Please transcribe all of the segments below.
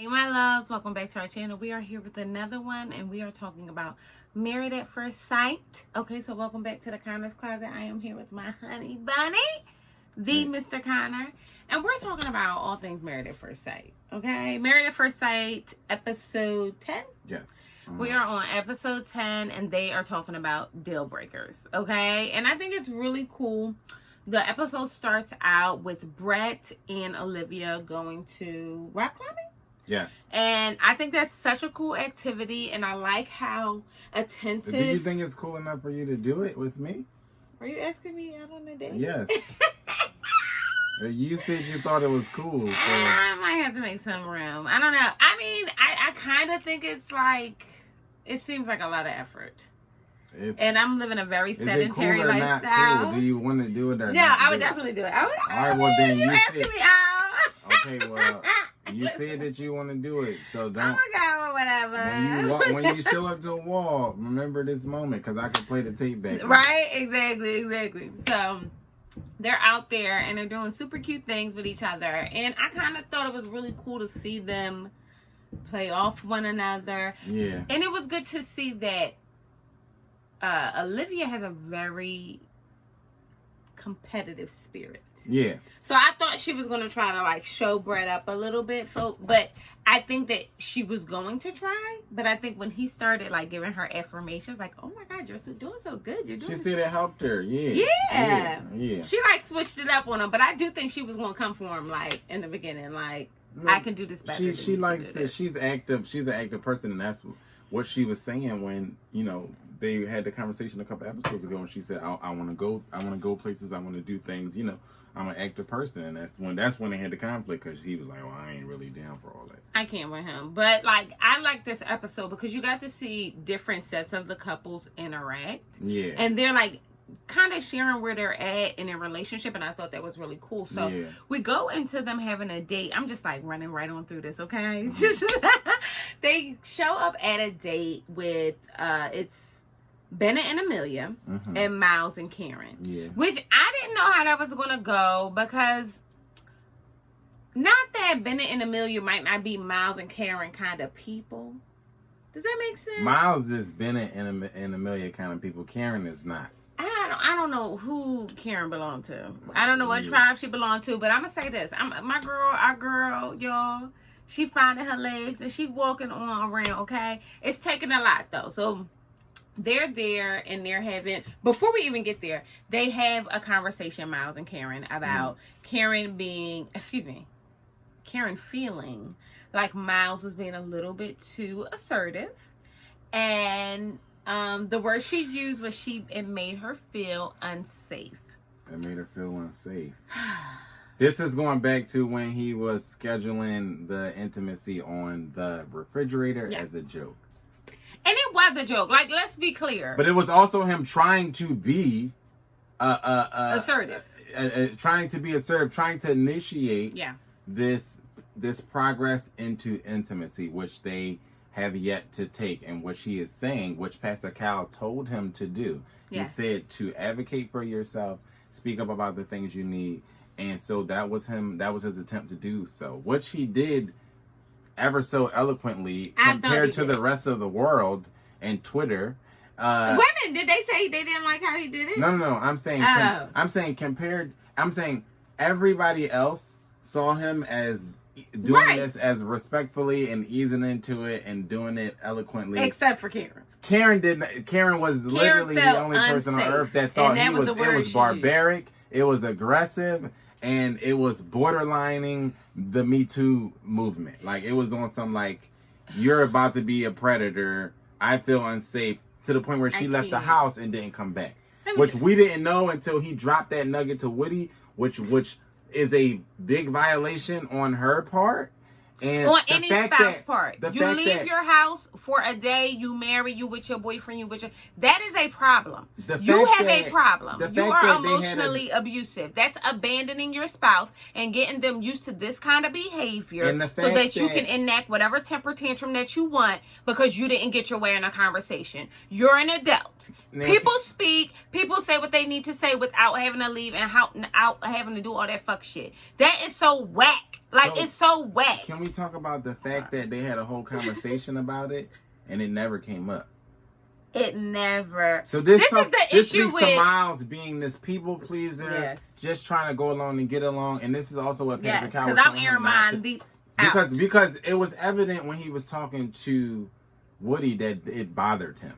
Hey my loves, welcome back to our channel. We are here with another one and we are talking about Married at First Sight. Okay, so welcome back to the Conner's Closet. I am here with my honey bunny, the Mr. Connor, and we're talking about all things Married at First Sight. Okay, Married at First Sight, episode 10. Yes. We are on episode 10 and they are talking about deal breakers. Okay, and I think it's really cool. The episode starts out with Brett and Olivia going to rock climbing. Yes. And I think that's such a cool activity, and I like how attentive. Do you think it's cool enough for you to do it with me? Are you asking me out on a date? Yes. You said you thought it was cool. So. I might have to make some room. I don't know. I mean, I kind of think it's like, it seems like a lot of effort. And I'm living a very sedentary cool or lifestyle. Not cool? Do you want to do it or not? Yeah, I would definitely do it. All right, well then you asking said. Me out. Okay, well. You said that you want to do it, so don't. Oh my God, whatever. When you show up to a wall, remember this moment, because I can play the tape back. Right? Exactly. So, they're out there, and they're doing super cute things with each other. And I kind of thought it was really cool to see them play off one another. Yeah. And it was good to see that Olivia has a very competitive spirit. Yeah. So I thought she was going to try to like show Brett up a little bit. So, but I think that she was going to try. But I think when he started like giving her affirmations, like, "Oh my God, you're doing so good. You're doing." She said it helped her. Yeah. Yeah. She like switched it up on him, but I do think she was going to come for him like in the beginning, like I can do this better. She likes to. She's active. She's an active person, and that's what she was saying when they had the conversation a couple episodes ago, and she said, I want to go places, I want to do things, I'm an active person, and that's when they had the conflict, because he was like, well, I ain't really down for all that. I can't with him, but like I like this episode because you got to see different sets of the couples interact, and they're like kind of sharing where they're at in their relationship, and I thought that was really cool. So we go into them having a date. I'm just like running right on through this, okay? They show up at a date with it's Bennett and Amelia, and Miles and Karen. Yeah. Which I didn't know how that was going to go, because not that Bennett and Amelia might not be Miles and Karen kind of people. Does that make sense? Miles is Bennett and Amelia kind of people. Karen is not. I don't know who Karen belonged to. I don't know what tribe she belonged to, but I'm going to say this. Our girl, y'all, she finding her legs and she walking on around, okay? It's taking a lot, though. So they're there and they're having, before we even get there, they have a conversation, Miles and Karen, about Karen feeling like Miles was being a little bit too assertive. And the word she used was it made her feel unsafe. It made her feel unsafe. This is going back to when he was scheduling the intimacy on the refrigerator as a joke. And it was a joke. Like, let's be clear. But it was also him trying to be assertive. Trying to be assertive, trying to initiate this progress into intimacy, which they have yet to take, and which he is saying, which Pastor Cal told him to do. He said to advocate for yourself, speak up about the things you need. And so that was his attempt to do so, which he did ever so eloquently compared to the rest of the world and Twitter. Women, did they say they didn't like how he did it? No. I'm saying I'm saying everybody else saw him as doing this as respectfully and easing into it and doing it eloquently. Except for Karen. Karen was literally the only person on earth that thought it was barbaric, it was aggressive, and it was borderlining the Me Too movement. Like, it was on some, like, you're about to be a predator, I feel unsafe, to the point where she left the house and didn't come back. Which we didn't know until he dropped that nugget to Woody, which is a big violation on her part. And on any spouse part. You leave your house for a day, you married, you with your boyfriend, that is a problem. You have a problem. You are emotionally abusive. That's abandoning your spouse and getting them used to this kind of behavior so that you can enact whatever temper tantrum that you want because you didn't get your way in a conversation. You're an adult. People speak. People say what they need to say without having to leave and out having to do all that fuck shit. That is so whack. Like, it's so whack. Can we talk about the fact that they had a whole conversation about it and it never came up? It never. So this speaks to Miles being this people pleaser, just trying to go along and get along. And this is also what Pastor Cal was telling him not to. Because it was evident when he was talking to Woody that it bothered him.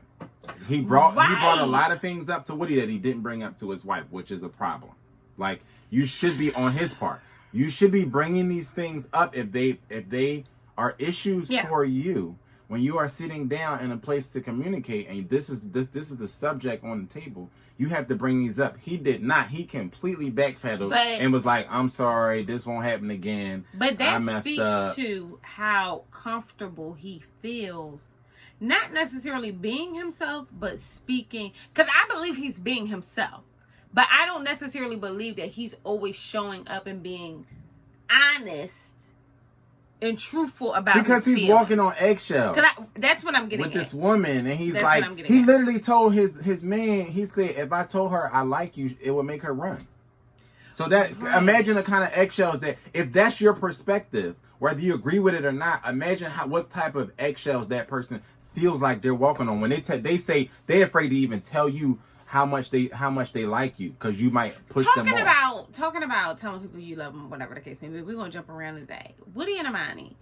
He brought a lot of things up to Woody that he didn't bring up to his wife, which is a problem. Like, you should be on his part. You should be bringing these things up if they are issues for you when you are sitting down in a place to communicate, and this is the subject on the table. You have to bring these up. He did not. He completely backpedaled and was like, "I'm sorry, this won't happen again." But that speaks to how comfortable he feels, not necessarily being himself, but speaking. Because I believe he's being himself. But I don't necessarily believe that he's always showing up and being honest and truthful about because he's feelings. Walking on eggshells. That's what I'm getting with this woman, and he's he literally told his man. He said, "If I told her I like you, it would make her run." So that imagine the kind of eggshells that, if that's your perspective, whether you agree with it or not, imagine what type of eggshells that person feels like they're walking on when they say they're afraid to even tell you how much they like you, because you might push them off. Talking about telling people you love them, whatever the case may be. We're gonna jump around today. Woody and Amani.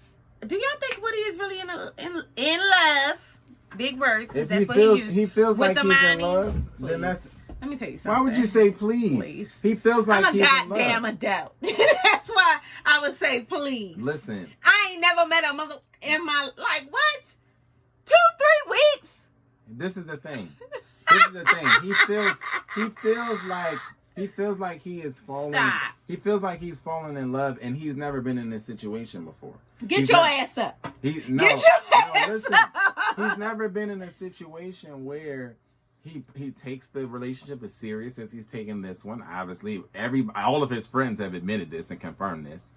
Do y'all think Woody is really in love? Big words. If that's he feels like Amani, he's in love, please. then that's. Let me tell you something. Why would you say please? He feels like I'm a he's goddamn in love. adult. That's why I would say please. Listen, I ain't never met a mother in my what? 2-3 weeks. This is the thing. This is the thing. He feels like he is falling. Stop. He feels like he's fallen in love, and he's never been in this situation before. Get your ass up. Get your ass up. He's never been in a situation where he takes the relationship as serious as he's taken this one. Obviously, all of his friends have admitted this and confirmed this.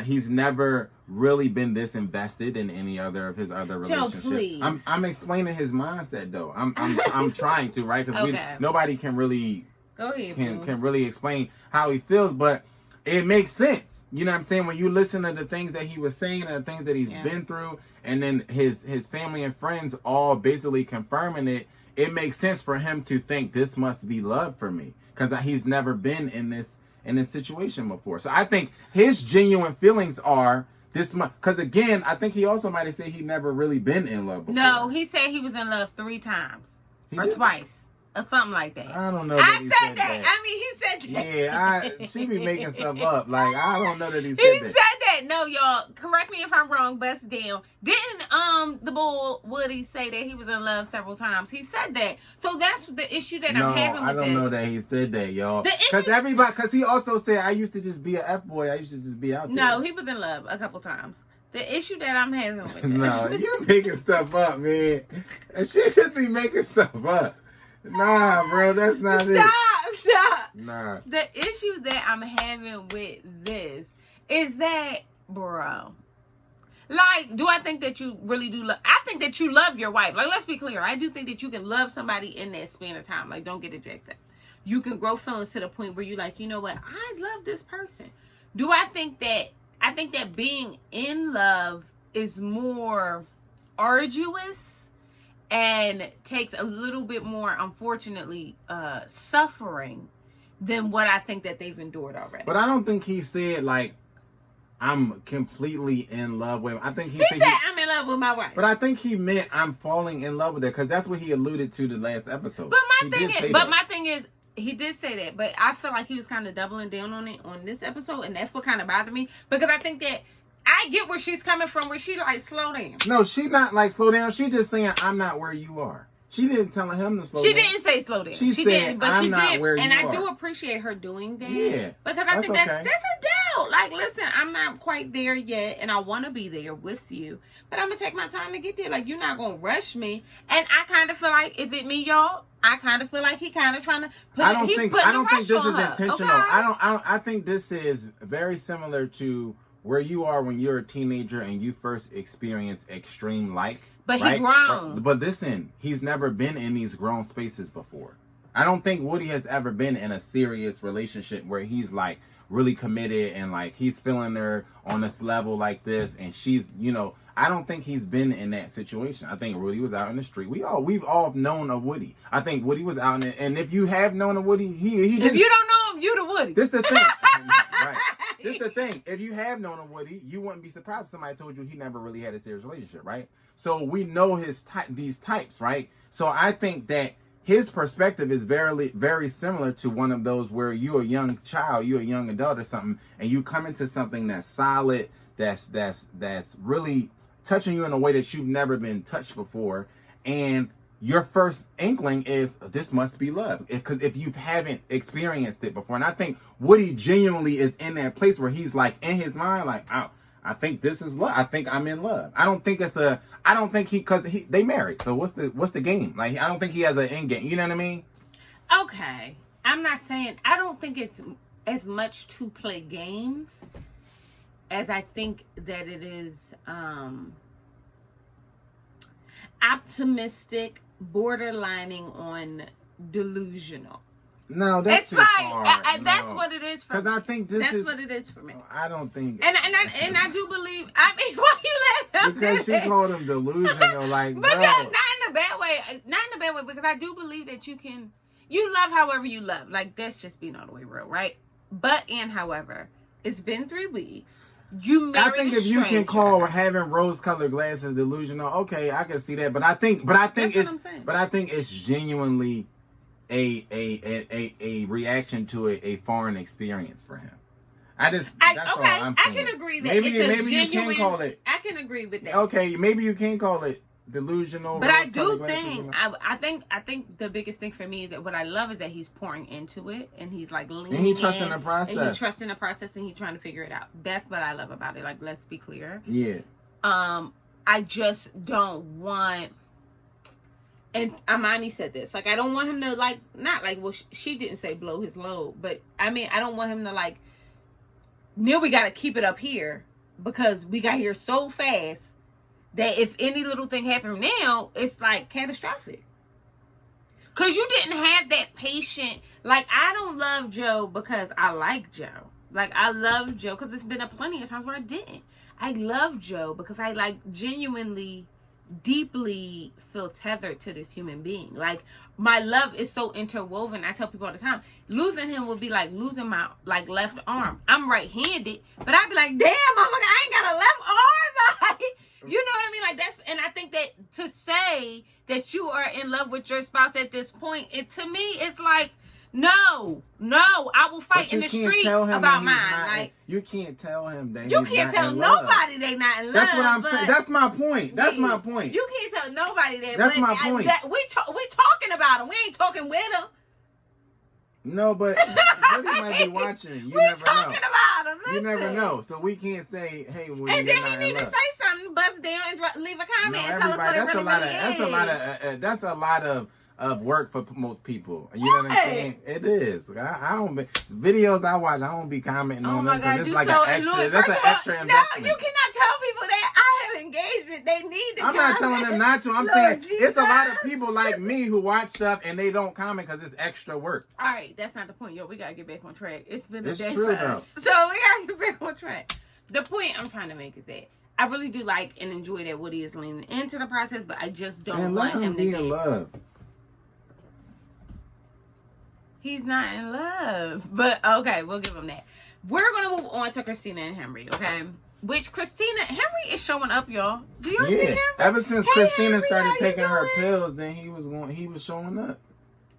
He's never really been this invested in any other of his other relationships. Joe, please. I'm explaining his mindset though. I'm trying to, right? Because nobody can really can really explain how he feels, but it makes sense. You know what I'm saying? When you listen to the things that he was saying and the things that he's been through, and then his family and friends all basically confirming it, it makes sense for him to think this must be love for me, because he's never been in this situation before. So I think his genuine feelings are this much, because again, I think he also might have said he never really been in love before. No, he said he was in love 3 times or twice or something like that. I don't know. I said that. I mean, he said that. Yeah, she be making stuff up. Like, I don't know that he said that. He said that. No, y'all, correct me if I'm wrong, bust down. Didn't the bull Woody say that he was in love several times? He said that. So that's the issue that I'm having with this. No, I don't know that he said that, y'all. Because he also said, I used to just be an F-boy. I used to just be out there. No, he was in love a couple times. The issue that I'm having with this. No, you making stuff up, man. She just be making stuff up. Nah, bro, that's not it. Stop. Nah. The issue that I'm having with this is that, bro, like, do I think that you really do love? I think that you love your wife. Like, let's be clear. I do think that you can love somebody in that span of time. Like, don't get ejected. You can grow feelings to the point where you're like, you know what? I love this person. Do I think that? I think that being in love is more arduous and takes a little bit more, unfortunately, suffering than what I think that they've endured already. But I don't think he said, like, I'm completely in love with him. I think he said I'm in love with my wife. But I think he meant I'm falling in love with her, because that's what he alluded to the last episode. But my thing is, he did say that, but I feel like he was kind of doubling down on it on this episode, and that's what kind of bothered me, because I think that I get where she's coming from, where she like, slow down. No, she not like slow down. She just saying, I'm not where you are. She didn't tell him to slow down. She didn't say slow down. She said, didn't, but I'm she not did, where you and are. I do appreciate her doing that. Yeah, because I think that's out. Like, listen, I'm not quite there yet, and I want to be there with you, but I'm gonna take my time to get there. Like, you're not gonna rush me. And I kind of feel like, is it me, y'all? I kind of feel like he kind of trying to put. I don't think this is intentional. Okay? I think this is very similar to where you are when you're a teenager and you first experience extreme like. But right? he grown. But listen, he's never been in these grown spaces before. I don't think Woody has ever been in a serious relationship where he's like really committed and like he's feeling her on this level like this, and she's, you know, I don't think he's been in that situation. I think Woody was out in the street. We've all known a Woody. I think Woody was out and if you have known a Woody, he didn't. If you don't know him, you the Woody. This the thing. Right. This the thing. If you have known a Woody, you wouldn't be surprised if somebody told you he never really had a serious relationship, right? So we know these types, right? So I think that his perspective is very similar to one of those where you're a young child, you're a young adult or something, and you come into something that's solid, that's really touching you in a way that you've never been touched before, and your first inkling is this must be love, because if you haven't experienced it before. And I think Woody genuinely is in that place where he's like in his mind like, oh, I think this is love. I think I'm in love. I don't think they married. So what's the game? Like, I don't think he has an end game. You know what I mean? Okay. I'm not saying, I don't think it's as much to play games as I think that it is optimistic, borderlining on delusional. No, that's too far. That's what it is for me. Because I think that's what it is for me. I don't think. And I do believe. I mean, why you laughing? Because she called him delusional, like. But not in a bad way. Not in a bad way. Because I do believe that you love however you love. Like, that's just being all the way real, right? However, it's been 3 weeks. You married I think a if you can call having rose-colored glasses delusional, okay, I can see that. But I think it's genuinely a reaction to a foreign experience for him. I can agree that maybe you can call it. I can agree with that. Okay, maybe you can call it delusional. But I do think I think the biggest thing for me is that what I love is that he's pouring into it and he's like leaning in. And he trusting the process. And he's trusting the process and he's trying to figure it out. That's what I love about it. Like, let's be clear. Yeah. I just don't want. And Amani said this, like, I don't want him to, like, not like, well, she didn't say blow his load, but I mean, I don't want him to, like, Neil, we got to keep it up here because we got here so fast that if any little thing happened now, it's like catastrophic. Because you didn't have that patient, like, I don't love Joe because I like Joe. Like, I love Joe because there's been plenty of times where I didn't. I love Joe because I, like, genuinely deeply feel tethered to this human being. Like, my love is so interwoven. I tell people all the time, losing him would be like losing my like left arm. I'm right-handed, but I'd be like, damn, I ain't got a left arm. Like, you know what I mean? Like, that's, and I think that to say that you are in love with your spouse at this point, to me, it's like, no, I will fight in the street about mine. Like, you can't tell him that you can't tell nobody they not in love. That's what I'm saying. That's my point. That's my point. You can't tell nobody that. That's my point. We talking about him. We ain't talking with him. No, but Woody might be watching. You never know. We talking about him. Listen. You never know. So we can't say, "Hey, Woody." And then he need to say something, bust down, and leave a comment, and tell us what it really is. That's a lot of work for most people. You know what I'm saying? It is. I don't be, videos I watch, I don't be commenting on them because it's like an extra. That's an extra investment. No, you cannot tell people that I have engagement. They need to comment. I'm not telling them not to. I'm saying it's a lot of people like me who watch stuff and they don't comment because it's extra work. All right, that's not the point. Yo, we gotta get back on track. It's been a day true, for us. So we gotta get back on track. The point I'm trying to make is that I really do like and enjoy that Woody is leaning into the process, but I just don't want him to be in love. He's not in love. But, okay, we'll give him that. We're going to move on to Christina and Henry, okay? Which Henry is showing up, y'all. Do y'all see Henry? Ever since Christina started taking her pills, then he was showing up.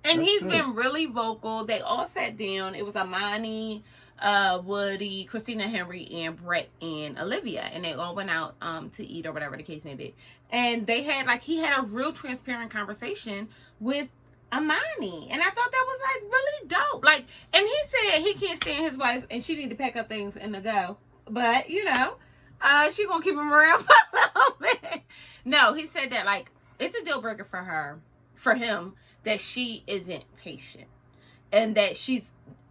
And he's been really vocal. They all sat down. It was Amani, Woody, Christina, Henry, and Brett and Olivia. And they all went out to eat or whatever the case may be. And they had, he had a real transparent conversation with Amani. And I thought that was like really dope. Like, and he said he can't stand his wife and she need to pack up things and to go. But, you know, she gonna keep him around for a little bit. No, he said that like it's a deal breaker for him that she isn't patient. And that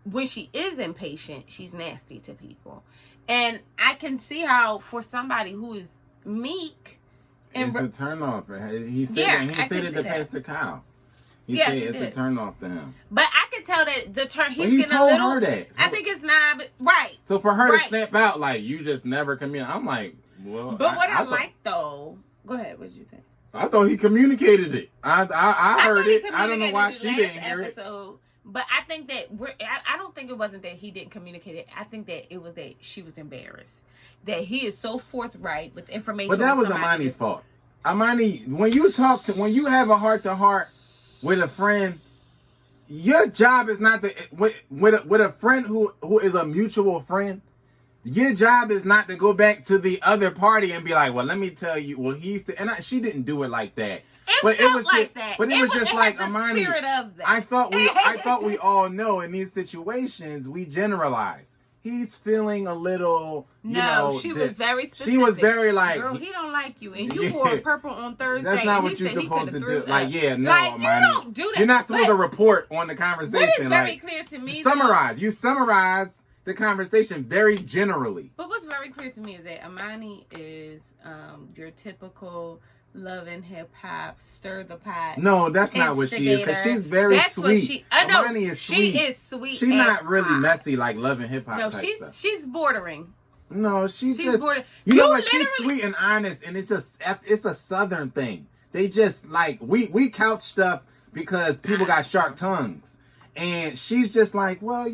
when she is impatient, she's nasty to people. And I can see how for somebody who is meek, it's a turnoff. He said it to Pastor Kyle. He said it's a turnoff to him. But I can tell that the turn. He told her that. So, I think it's not right. So for her to snap out like you just never communicate, I'm like, well. But what I like though, go ahead. What did you think? I thought he communicated it. I heard it. I don't know why she didn't hear it. But I think that I don't think it wasn't that he didn't communicate it. I think that it was that she was embarrassed. That he is so forthright with information. But that was Amani's fault. Amani, when you have a heart to heart with a friend, your job is not to with a friend who is a mutual friend. Your job is not to go back to the other party and be like, well, let me tell you. Well, he said, and she didn't do it like that. It was like that. But it was just like Amani. Spirit of that. I thought we all know in these situations we generalize. He's feeling a little. She was very specific. She was very like, girl, he don't like you, and you wore purple on Thursday. That's not what you're supposed to do. Like, no, like, Amani, you don't do that. You're not supposed to report on the conversation. What is very clear to me? You summarize the conversation very generally. But what's very clear to me is that Amani is your typical love and hip hop, stir the pot. No, that's not what she is. Because she's very sweet. Amani is sweet. She is sweet. She's not really messy like love and hip hop. No, type stuff. she's bordering. No, she's just bordering. You know what? She's sweet and honest, and it's a Southern thing. They just like we couch stuff because people got sharp tongues. And she's just like, well,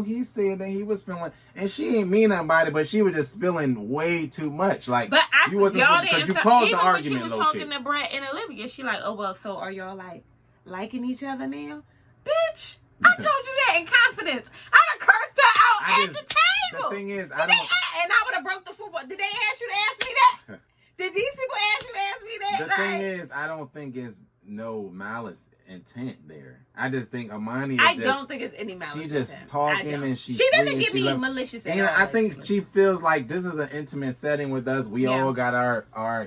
he said that he was feeling, and she ain't mean nothing about it, but she was just spilling way too much. Like, but you wasn't because you caused the argument. When she was talking to Brett and Olivia, she like, oh well, so are y'all like liking each other now, bitch? I told you that in confidence. I done cursed her out at the table. The thing is, and I would have broke the football. Did they ask you to ask me that? Did these people ask you to ask me that? The thing is, I don't think it's no malice intent there. I just think Amani. I don't think it's any malice. She just talking and she doesn't give me malicious. And I think she feels like this is an intimate setting with us. We all got our our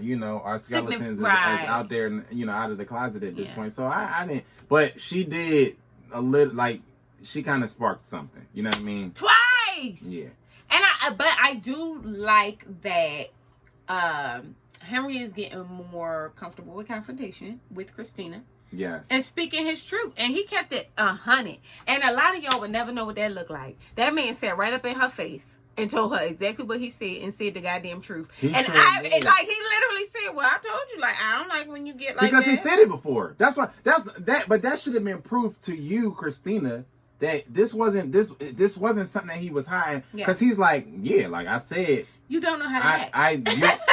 skeletons is out there, out of the closet at this point. So I didn't. But she did a little like she kind of sparked something. You know what I mean? Twice. Yeah. And I do like that. Henry is getting more comfortable with confrontation with Christina. Yes. And speaking his truth. And he kept it 100. And a lot of y'all would never know what that looked like. That man sat right up in her face and told her exactly what he said and said the goddamn truth. He literally said, well, I told you, like, I don't like when you get like because that. Because he said it before. But that should have been proof to you, Christina, that this wasn't something that he was hiding. Because he's like, like I've said. You don't know how to act.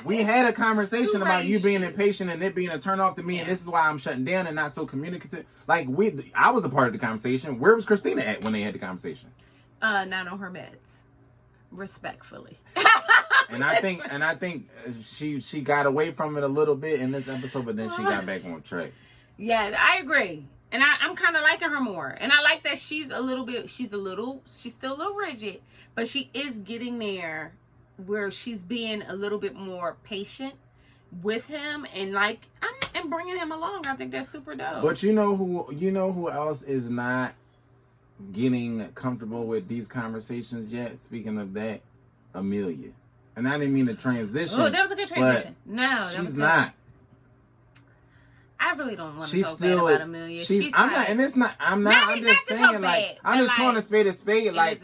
We had a conversation about you being impatient and it being a turnoff to me, and this is why I'm shutting down and not so communicative. Like I was a part of the conversation. Where was Christina at when they had the conversation? Not on her meds, respectfully. and I think she got away from it a little bit in this episode, but then she got back on track. Yeah, I agree, and I'm kind of liking her more, and I like that she's still a little rigid, but she is getting there. Where she's being a little bit more patient with him and bringing him along. I think that's super dope. But you know who else is not getting comfortable with these conversations yet? Speaking of that, Amelia. And I didn't mean to transition. Oh, that was a good transition. No, she's not. I really don't want to talk bad about Amelia. I'm just saying, like, I'm just calling a spade a spade. Like,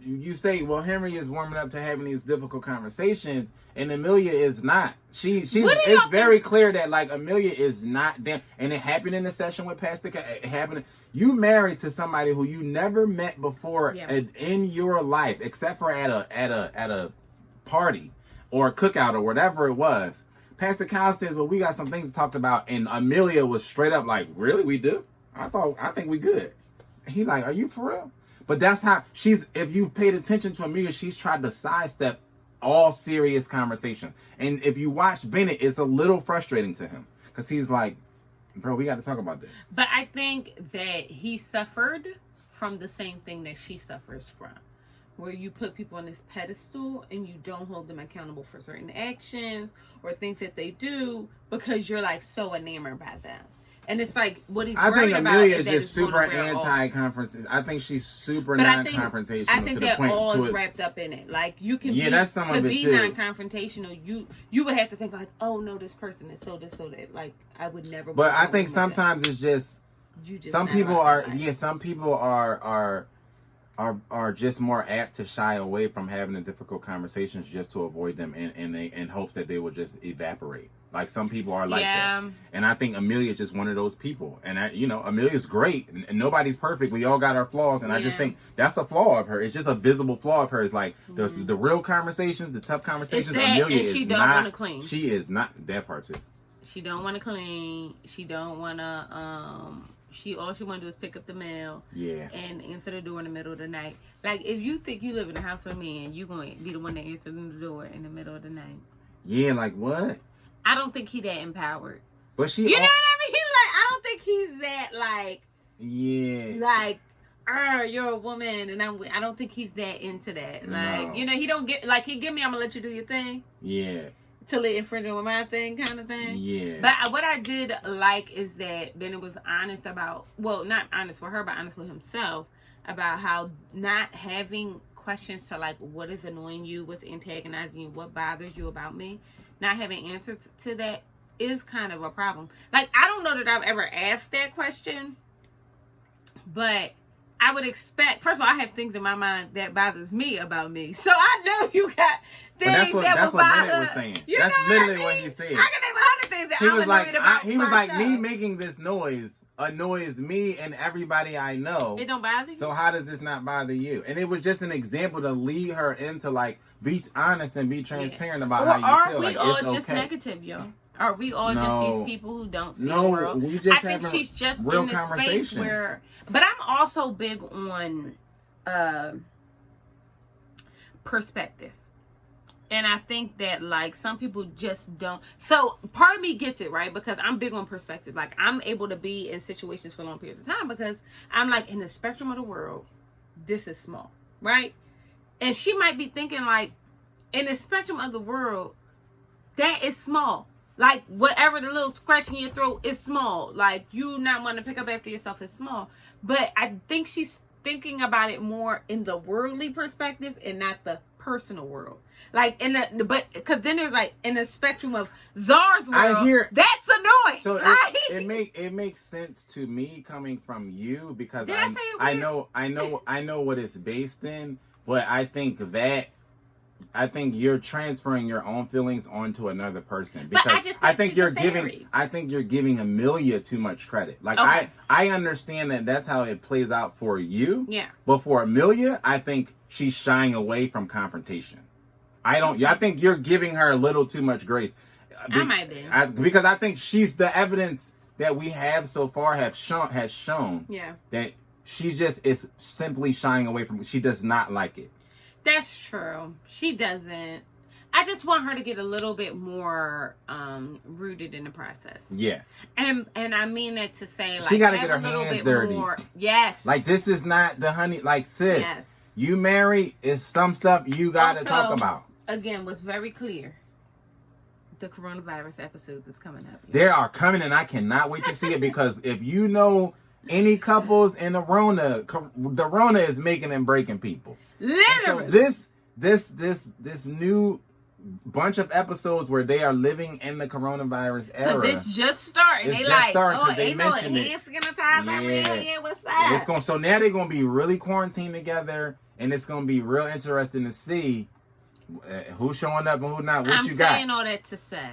you say, well, Henry is warming up to having these difficult conversations, and Amelia is not. It's very clear that, like, Amelia is not damn. And it happened in the session with Pastor. It happened. You married to somebody who you never met before in your life, except for at a party or a cookout or whatever it was. Pastor Kyle says, well, we got some things to talk about. And Amelia was straight up like, really? We do? I think we good. And he like, are you for real? But that's how if you paid attention to Amelia, she's tried to sidestep all serious conversation. And if you watch Bennett, it's a little frustrating to him. Because he's like, Bro, we got to talk about this. But I think that he suffered from the same thing that she suffers from. Where you put people on this pedestal and you don't hold them accountable for certain actions or things that they do because you're like so enamored by them. And it's like what he's worried about. I think Amelia is just super anti-confrontation. I think she's super non-confrontational. I think that all is wrapped up in it. Like you can that's some of it too. Non-confrontational, you would have to think like, oh no, this person is so this so that. Like I would never. But I think sometimes it's just some people are just more apt to shy away from having the difficult conversations just to avoid them in hopes that they will just evaporate. Like some people are like that. And I think Amelia is just one of those people. And Amelia's great and nobody's perfect. We all got our flaws. And I just think that's a flaw of her. It's just a visible flaw of her. It's like the real conversations, the tough conversations. Amelia is not. She don't want to clean. She is not that part too. She don't want to clean. She don't want to, all she want to do is pick up the mail. Yeah. And answer the door in the middle of the night. Like, if you think you live in a house with me and you're going to be the one that answers the door in the middle of the night. Yeah, like what? I don't think he that empowered. But she... You know what I mean? Like, I don't think he's that, like... Yeah. Like, you're a woman, and I don't think he's that into that. Like, no. He don't get... Like, he give me, I'm going to let you do your thing. Yeah. Till it infringes on my thing kind of thing. Yeah. But what I did like is that Bennett was honest about... Well, not honest with her, but honest with himself. About how not having questions to, like, what is annoying you, what's antagonizing you, what bothers you about me. Not having answers to that is kind of a problem. Like, I don't know that I've ever asked that question, but I would expect, first of all, I have things in my mind that bothers me about me. So I know you got things that's what Bennett was saying. That's literally what he said. I can name 100 things that I'm annoyed about. He was like, me making this noise annoys me and everybody I know. It don't bother you? So how does this not bother you? And it was just an example to lead her into, like, be honest and be transparent about how you feel. Like, it's okay. Are we all just negative, yo? Are we all just these people who don't see the world? We just I think she's just real in this conversations. Space where... But I'm also big on perspective. And I think that, like, some people just don't. So, part of me gets it, right? Because I'm big on perspective. Like, I'm able to be in situations for long periods of time because I'm, like, in the spectrum of the world, this is small, right? And she might be thinking, like, in the spectrum of the world, that is small. Like, whatever the little scratch in your throat is small. Like, you not wanting to pick up after yourself is small. But I think she's thinking about it more in the worldly perspective and not the personal world. Like, because then there's, like, in the spectrum of Czar's world, that's annoying. So like, it makes sense to me coming from you because I know what it's based in, but I think you're transferring your own feelings onto another person because I think you're giving Amelia too much credit. Like, okay. I understand that that's how it plays out for you. Yeah. But for Amelia, I think she's shying away from confrontation. I think you're giving her a little too much grace. I might be. Because I think she's the evidence that we have so far has shown that she just is simply shying away from it. She does not like it. That's true. She doesn't. I just want her to get a little bit more rooted in the process. Yeah. And I mean that to say, like, she got to get her hands dirty. More, yes. Like, this is not the honey. Like, sis, you married is some stuff you got to talk about. Again, was very clear. The coronavirus episodes is coming up. They are coming, and I cannot wait to see it because if you know any couples in the Rona is making and breaking people. Literally. So this new bunch of episodes where they are living in the coronavirus era. This just started. They like, ain't no hand sanitizer. Yeah, what's that? So now they're gonna be really quarantined together, and it's gonna be real interesting to see who's showing up and who not. What you got? I'm saying all that to say,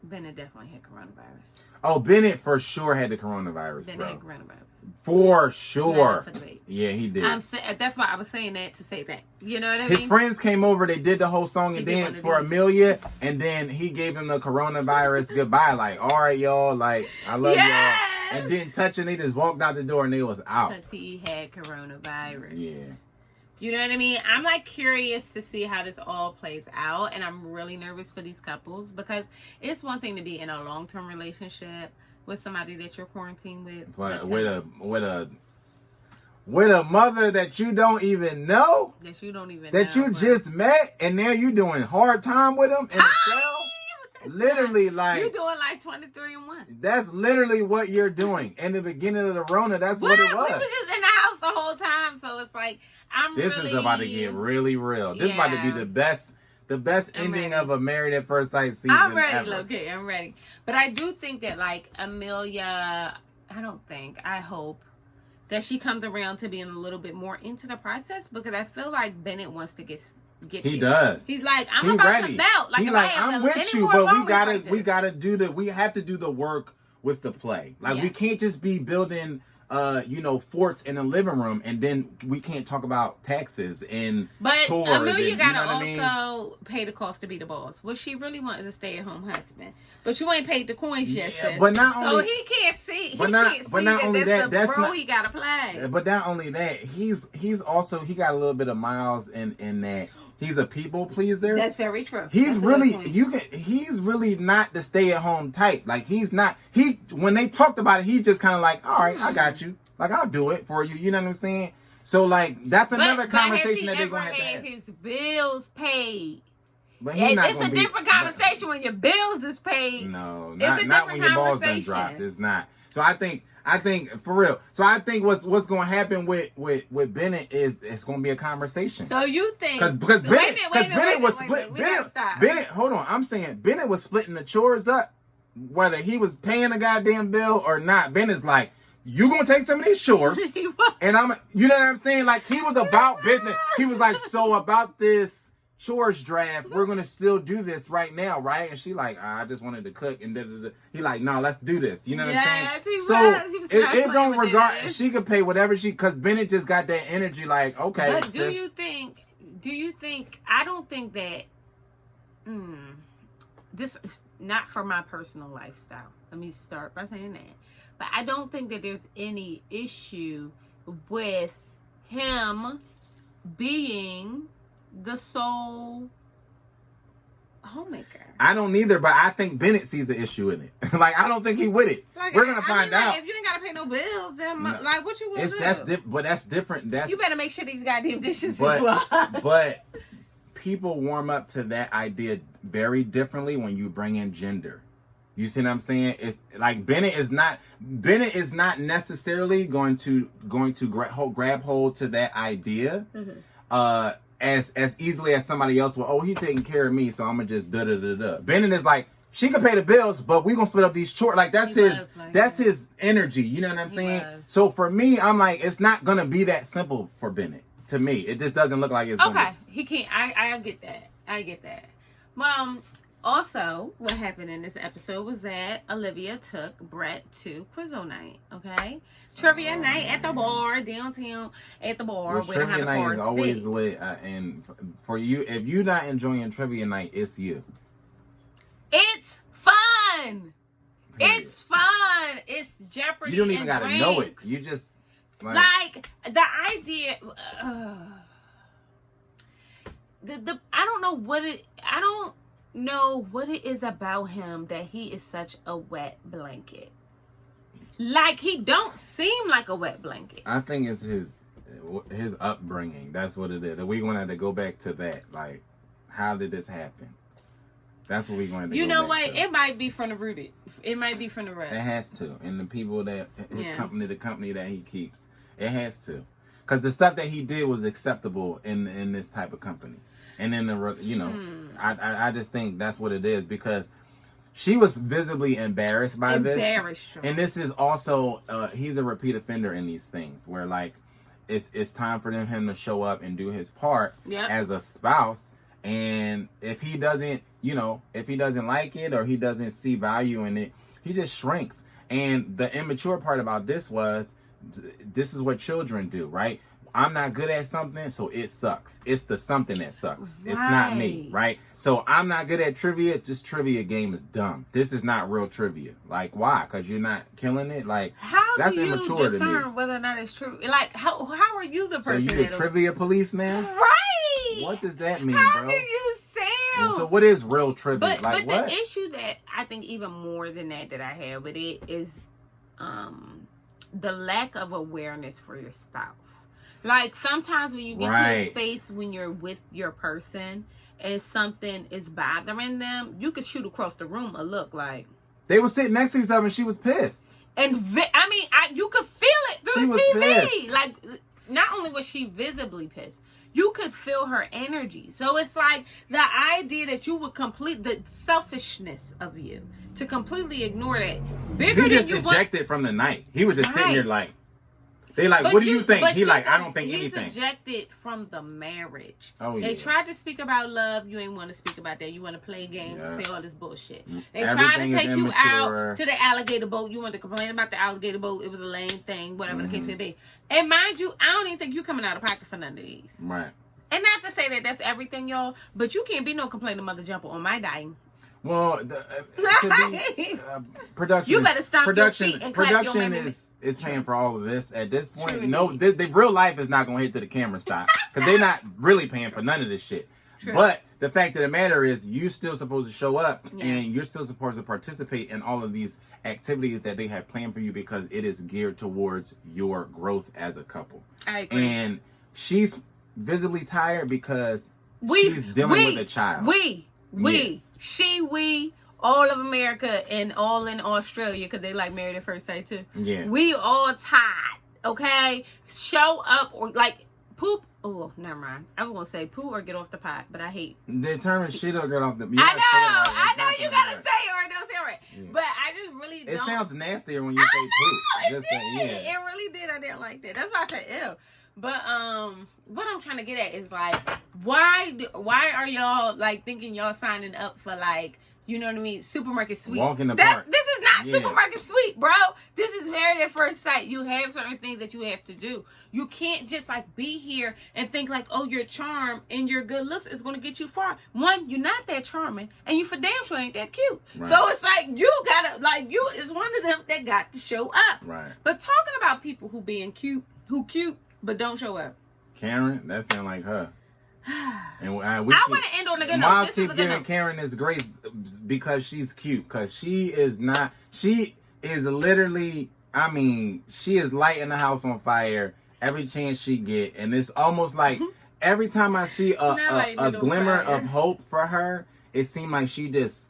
Bennett definitely had coronavirus. Oh, Bennett for sure had the coronavirus. Bennett had coronavirus. For sure. Yeah, he did. That's why I was saying that to say that. You know what I mean? His friends came over. They did the whole song and dance for Amelia, and then he gave him the coronavirus goodbye. Like, all right, y'all. Like, I love y'all. And didn't touch it. They just walked out the door and they was out. Because he had coronavirus. Yeah. You know what I mean? I'm like curious to see how this all plays out, and I'm really nervous for these couples because it's one thing to be in a long-term relationship, with somebody that you're quarantined with. But with a mother that you don't even know. That you don't even that know. You just met, and now you doing hard time with them in the cell. Literally, like you doing like 23-1. That's literally what you're doing. In the beginning of the Rona, that's what it was. We was just in the house the whole time, so it's like This is about to get really real. This is about to be the best ending of a Married at First Sight season. I'm ready, ever. okay, I'm ready. But I do think that like Amelia, I hope that she comes around to being a little bit more into the process, because I feel like Bennett wants to get he does. He's like, I'm about ready. to melt. Like, he's like, I'm with you, but we have to do the work with the play. Like, we can't just be building forts in the living room, and then we can't talk about taxes and chores. But Amelia gotta also pay the cost to be the boss. What she really wants is a stay-at-home husband. But you ain't paid the coins yet, sis. But not only, so he can't see. But not only that, that's the role he gotta play. But not only that, he's also got a little bit of miles in that. He's a people pleaser. That's very true. He's really not the stay-at-home type. Like, he's not. When they talked about it, he's just kind of like, all right, I got you. Like, I'll do it for you. You know what I'm saying? So, like, that's another conversation that they're going to have. His bills paid. But it's a different conversation when your bills is paid. No, not when your balls done dropped. It's not. So I think for real. So I think what's going to happen with Bennett is it's going to be a conversation. So you think because Bennett was split. Bennett, hold on. I'm saying Bennett was splitting the chores up, whether he was paying a goddamn bill or not. Bennett's like, you gonna take some of these chores, and you know what I'm saying? Like, he was about business. He was like, so about this chores draft, we're gonna still do this right now, right? And she like, I just wanted to cook, and he like, no, let's do this. You know what I'm saying? He was it don't regard. She could pay whatever because Bennett just got that energy. Like, okay. But do you think? I don't think that. This not for my personal lifestyle. Let me start by saying that. But I don't think that there's any issue with him being the sole homemaker. I don't either, but I think Bennett sees the issue in it. Like, I don't think he with it. Like, we're gonna find out. If you ain't gotta pay no bills, then like, what you want to do? But that's different. You better make sure these goddamn dishes is washed. But people warm up to that idea very differently when you bring in gender. You see what I'm saying? It's like Bennett is not necessarily going to grab hold to that idea as easily as somebody else will. Oh, he taking care of me, so I'm gonna just da da da da. Bennett is like, she can pay the bills, but we gonna split up these chores. Like, that's his energy. You know what I'm saying? So for me, I'm like, it's not gonna be that simple for Bennett. To me, it just doesn't look like it's okay. He can't. I get that. I get that. Also, what happened in this episode was that Olivia took Brett to Quizzo night, okay? Trivia night at the bar, downtown at the bar. Well, trivia night is always lit. And for you, if you're not enjoying trivia night, it's you. It's fun. Period. It's fun. It's Jeopardy. You don't even got to know it. You just... Like the idea... I don't know what it is about him that he is such a wet blanket. Like, he don't seem like a wet blanket. I think it's his upbringing. That's what it is. We're going to have to go back to that. Like, how did this happen? That's what we're going to. You know what? It might be from the rooted. It might be from the roots. It has to, and the people that the company that he keeps, it has to, because the stuff that he did was acceptable in this type of company. And then I just think that's what it is, because she was visibly embarrassed by this. And this is also he's a repeat offender in these things where, like, it's time for him to show up and do his part as a spouse. And if he doesn't like it or he doesn't see value in it, he just shrinks. And the immature part about this is what children do, right? I'm not good at something, so it sucks. It's the something that sucks. Right. It's not me, right? So I'm not good at trivia. This trivia game is dumb. This is not real trivia. Like, why? Because you're not killing it? Like, that's immature to me. How do you discern whether or not it's true? Like, how are you the person? So you the trivia police now? Right. What does that mean, how bro? do you say real. So what is real tribute? But like what? The issue that I think even more than that I have with it is the lack of awareness for your spouse. Like sometimes when you get to a space when you're with your person and something is bothering them, you could shoot across the room a look like. They were sitting next to each other and she was pissed. And you could feel it through the TV. Pissed. Like, not only was she visibly pissed, you could feel her energy. So it's like the idea that you would complete the selfishness of you to completely ignore that. He just ejected from the night. He was just sitting there like. They like, what do you think? He like, I don't think anything. He's ejected from the marriage. Oh, yeah. They tried to speak about love. You ain't want to speak about that. You want to play games and say all this bullshit. They tried to take you out to the alligator boat. You want to complain about the alligator boat. It was a lame thing, whatever the case may be. And mind you, I don't even think you coming out of pocket for none of these. Right. And not to say that that's everything, y'all, but you can't be no complaining mother jumper on my dime. Well, production. You better stomp your feet and clap your production is paying for all of this at this point. True, no, the real life is not going to hit to the camera stop because they're not really paying for none of this shit. True. But the fact of the matter is, you're still supposed to show up and you're still supposed to participate in all of these activities that they have planned for you because it is geared towards your growth as a couple. I agree. And she's visibly tired because she's dealing with a child. We, all of America and all in Australia, because they like Married at First Sight too. Yeah. We all tired, okay? Show up or like poop. Oh, never mind. I was going to say poo or get off the pot, but I hate. The term is shit or get off the pot. I know you got to say it or don't say it right. Yeah. But I just really don't. It sounds nastier when you say poo. It really did. I didn't like that. That's why I said ew. But what I'm trying to get at is like, why are y'all like thinking y'all signing up for like, you know what I mean, supermarket suite? Walk in the park. This is not supermarket suite, bro. This is Married at First Sight. You have certain things that you have to do. You can't just like be here and think like, oh, your charm and your good looks is going to get you far. One, you're not that charming, and you for damn sure ain't that cute. Right. So it's like you gotta like you is one of them that got to show up. Right. But talking about people who being cute, but don't show up. Karen, that sound like her. And I want to end on a good note. Moms keep giving Karen this grace because she's cute. Because she is not. She is literally. I mean, she is lighting the house on fire every chance she get, and it's almost like every time I see a glimmer of hope for her, it seems like she just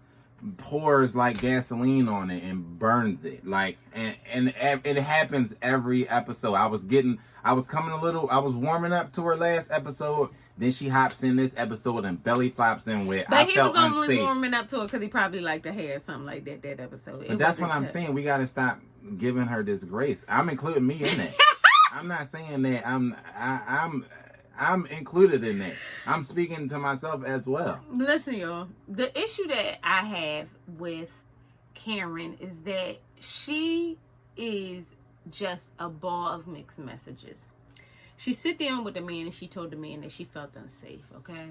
pours like gasoline on it and burns it. Like and it happens every episode. I was warming up to her last episode. Then she hops in this episode and belly flops in with. But he was only warming up to her because he probably liked her hair or something like that. That episode. But that's what I'm saying. We got to stop giving her this grace. I'm including me in it. I'm not saying that I'm included in that. I'm speaking to myself as well. Listen, y'all. The issue that I have with Karen is that she is just a ball of mixed messages. She sit down with the man and she told the man that she felt unsafe, okay?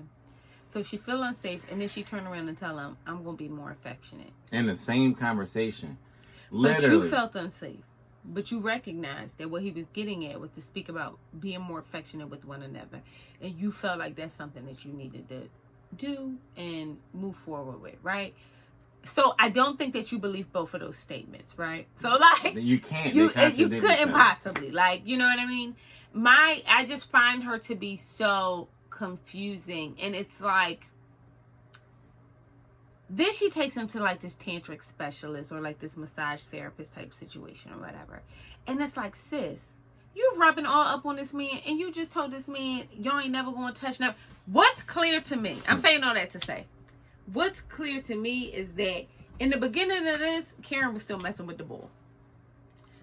So she feel unsafe and then she turned around and tell him, I'm going to be more affectionate. In the same conversation. Literally. But you felt unsafe. But you recognized that what he was getting at was to speak about being more affectionate with one another. And you felt like that's something that you needed to do and move forward with, right? So I don't think that you believe both of those statements, right? So like you can't. You couldn't possibly. Like, you know what I mean? I just find her to be so confusing. And it's like, then she takes him to like this tantric specialist or like this massage therapist type situation or whatever. And it's like, sis, you rubbing all up on this man and you just told this man y'all ain't never going to touch nothing. What's clear to me, I'm saying all that to say, what's clear to me is that in the beginning of this, Karen was still messing with the bull.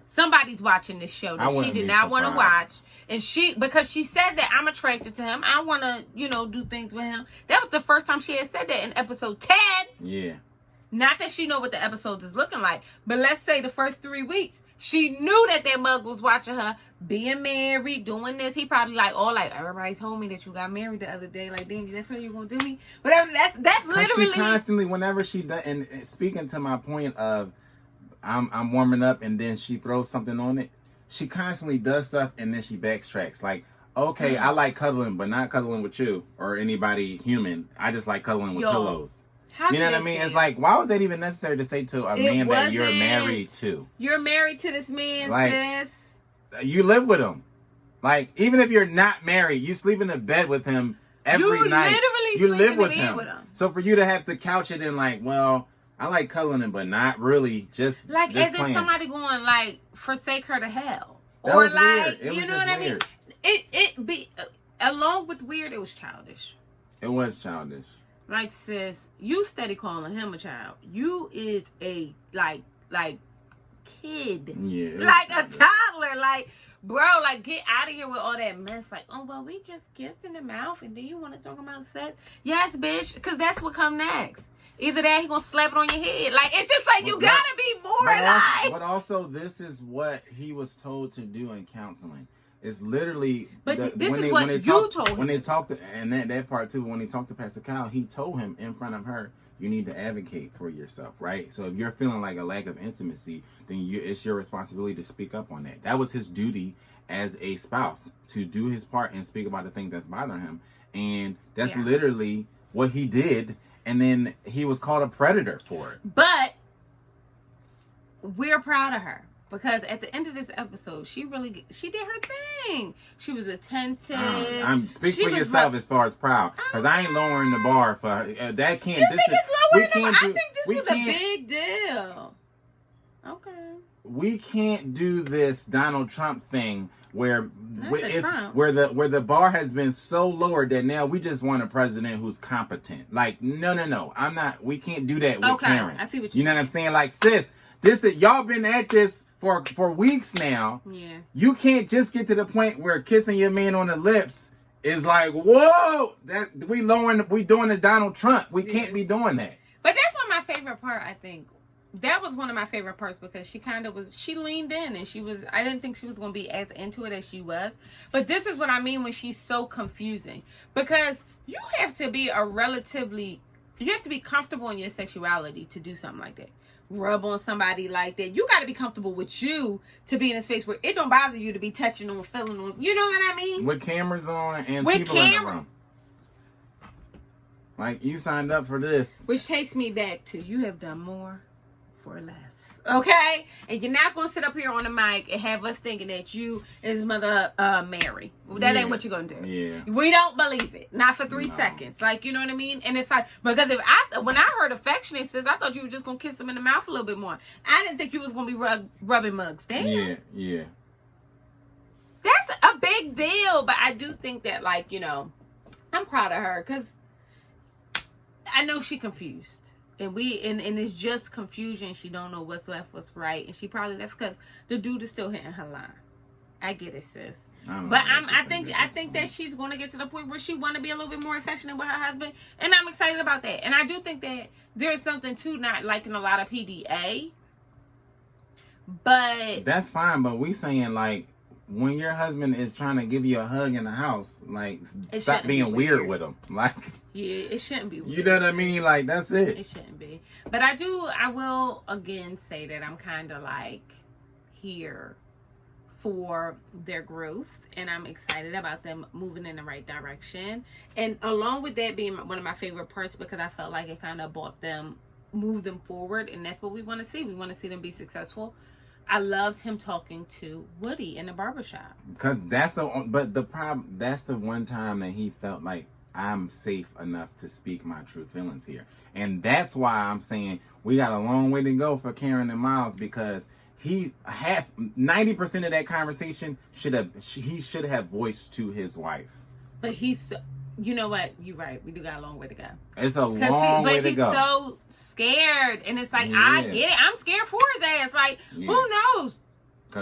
Somebody's watching this show that she did not want to watch. And because she said that I'm attracted to him. I want to, do things with him. That was the first time she had said that in episode 10. Yeah. Not that she know what the episodes is looking like. But let's say the first 3 weeks, she knew that mug was watching her being married, doing this. He probably everybody told me that you got married the other day. Like, damn, that's how you going to do me? Whatever. That's literally. She constantly, whenever she does, and speaking to my point of, I'm warming up and then she throws something on it. She constantly does stuff and then she backtracks. Like, okay, I like cuddling, but not cuddling with you or anybody human. I just like cuddling with pillows. You know what I mean? It's like, why was that even necessary to say to a man that you're married to? You're married to this man, like, sis. You live with him. Like, even if you're not married, you sleep in the bed with him every night. You live with him. So for you to have to couch it in like, well, I like cuddling him, but not really. Just like just as playing. If somebody going like forsake her to hell, that or was like weird. You know what weird. I mean? It be along with weird. It was childish. It was childish. Like, sis, you steady calling him a child. You is a like kid. Yeah. Like a toddler. Like, bro, like, get out of here with all that mess. Like, oh, well, we just kissed in the mouth, and then you want to talk about sex? Yes, bitch, because that's what come next. Either that, he gonna slap it on your head. Like, it's just like, you gotta be more but also, this is what he was told to do in counseling. It's literally. But this is what you told him. When they talked, and that part too, when they talked to Pastor Kyle, he told him in front of her, you need to advocate for yourself, right? So if you're feeling like a lack of intimacy, then it's your responsibility to speak up on that. That was his duty as a spouse, to do his part and speak about the thing that's bothering him. And that's literally what he did. And then he was called a predator for it. But we're proud of her. Because at the end of this episode, she did her thing. She was attentive. Speak for yourself as far as proud. Because I ain't lowering the bar for her. That can't. You think it's lowering the bar? I think this was a big deal. Okay. We can't do this Donald Trump thing where the bar has been so lowered that now we just want a president who's competent. Like, no. I'm not. We can't do that with Karen. I see what you know what I'm saying? Like, sis, y'all been at this for weeks now. Yeah. You can't just get to the point where kissing your man on the lips is like, whoa, that we doing the Donald Trump. We can't be doing that. But that's one of my favorite part, I think. That was one of my favorite parts because she leaned in and I didn't think she was going to be as into it as she was. But this is what I mean when she's so confusing. Because you have to be comfortable in your sexuality to do something like that. Rub on somebody like that. You got to be comfortable with you to be in a space where it don't bother you to be touching them, feeling them. You know what I mean? With cameras on and people in the room. Like, you signed up for this. Which takes me back to, you have done more for less. Okay? And you're not going to sit up here on the mic and have us thinking that you is Mother Mary. That ain't what you're going to do. Yeah. We don't believe it. Not for 3 seconds. Like, you know what I mean? And it's like, because when I heard affectionate, sis, I thought you were just going to kiss him in the mouth a little bit more. I didn't think you was going to be rubbing mugs. Damn. Yeah. That's a big deal. But I do think that, like, you know, I'm proud of her because I know she confused. And it's just confusion. She don't know what's left, what's right. And that's because the dude is still hitting her line. I get it, sis. But I think that she's going to get to the point where she want to be a little bit more affectionate with her husband. And I'm excited about that. And I do think that there's something to not liking a lot of PDA. But that's fine. But we saying, like, when your husband is trying to give you a hug in the house, like, stop being weird with him. Like, yeah, it shouldn't be weird. You know what I mean? Like, that's it. It shouldn't be. But I will again say that I'm kind of like here for their growth, and I'm excited about them moving in the right direction. And along with that being one of my favorite parts, because I felt like it kind of moved them forward, and that's what we want to see. We want to see them be successful. I loved him talking to Woody in the barbershop. Because that's the one time that he felt like I'm safe enough to speak my true feelings here. And that's why I'm saying we got a long way to go for Karen and Miles, because 90% of that conversation he should have voiced to his wife. But you know what? You're right. We do got a long way to go. It's a long way to go. But he's so scared. And it's like, I get it. I'm scared for his ass. Like, who knows?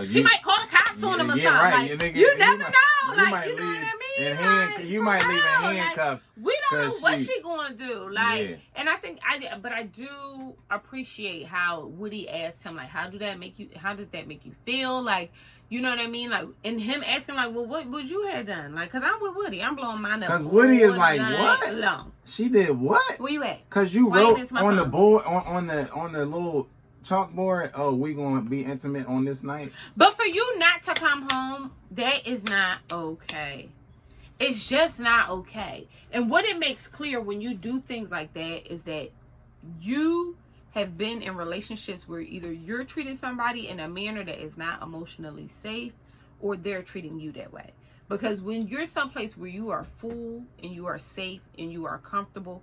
She might call the cops on him or something. Right. Like, you never know. Like, you know what I mean? You might leave in handcuffs. Like, we don't know what she going to do. Like, and I do appreciate how Woody asked him, like, how does that make you feel? Like, you know what I mean? Like, and him asking, like, well, what would you have done? Like, because I'm with Woody. I'm blowing mine up. Because Woody is like, what? Long. She did what? Where you at? Because you wrote on the board, on the little chalkboard, oh, we going to be intimate on this night. But for you not to come home, that is not okay. It's just not okay. And what it makes clear when you do things like that is that you have been in relationships where either you're treating somebody in a manner that is not emotionally safe, or they're treating you that way. Because when you're someplace where you are full and you are safe and you are comfortable,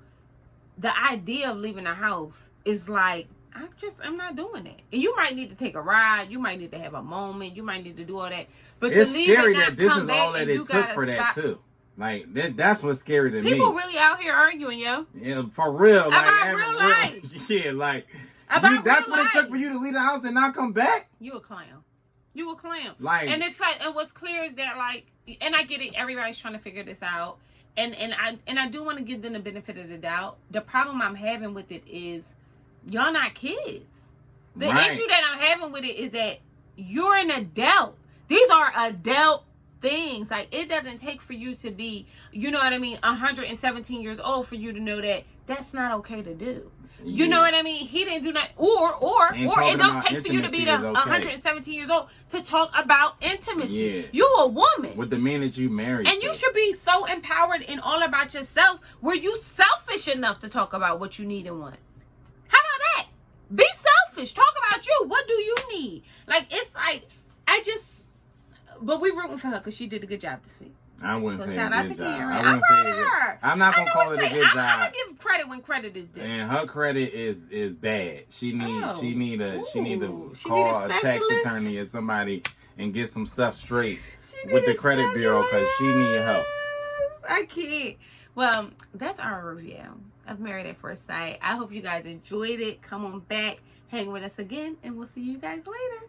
the idea of leaving the house is like, I'm not doing that. And you might need to take a ride. You might need to have a moment. You might need to do all that. But it's scary that this is all that it took for that too. Like that's what's scary to me. People really out here arguing, yo. Yeah, for real. About real life. Yeah, like that's what it took for you to leave the house and not come back. You a clown. You a clown. Like, and it's like, and what's clear is that, like, and I get it. Everybody's trying to figure this out, and I do want to give them the benefit of the doubt. The problem I'm having with it is, y'all not kids. The issue that I'm having with it is that you're an adult. These are adult things. Like, it doesn't take for you to be, you know what I mean, 117 years old for you to know that that's not okay to do. You know what I mean? He didn't do that. Or it don't take for you to be 117 years old to talk about intimacy. Yeah. You a woman. With the man that you married. And you should be so empowered and all about yourself. Were you selfish enough to talk about what you need and want? How about that? Be selfish. Talk about you. What do you need? Like, it's like, but we rooting for her because she did a good job this week. I wouldn't say shout out to Karen. I'm proud of her. I'm not gonna call it a good job. I'm gonna give credit when credit is due. And her credit is bad. She need to call a tax attorney or somebody and get some stuff straight with the credit bureau because she need help. I can't. Well, that's our review of Married at First Sight. I hope you guys enjoyed it. Come on back, hang with us again, and we'll see you guys later.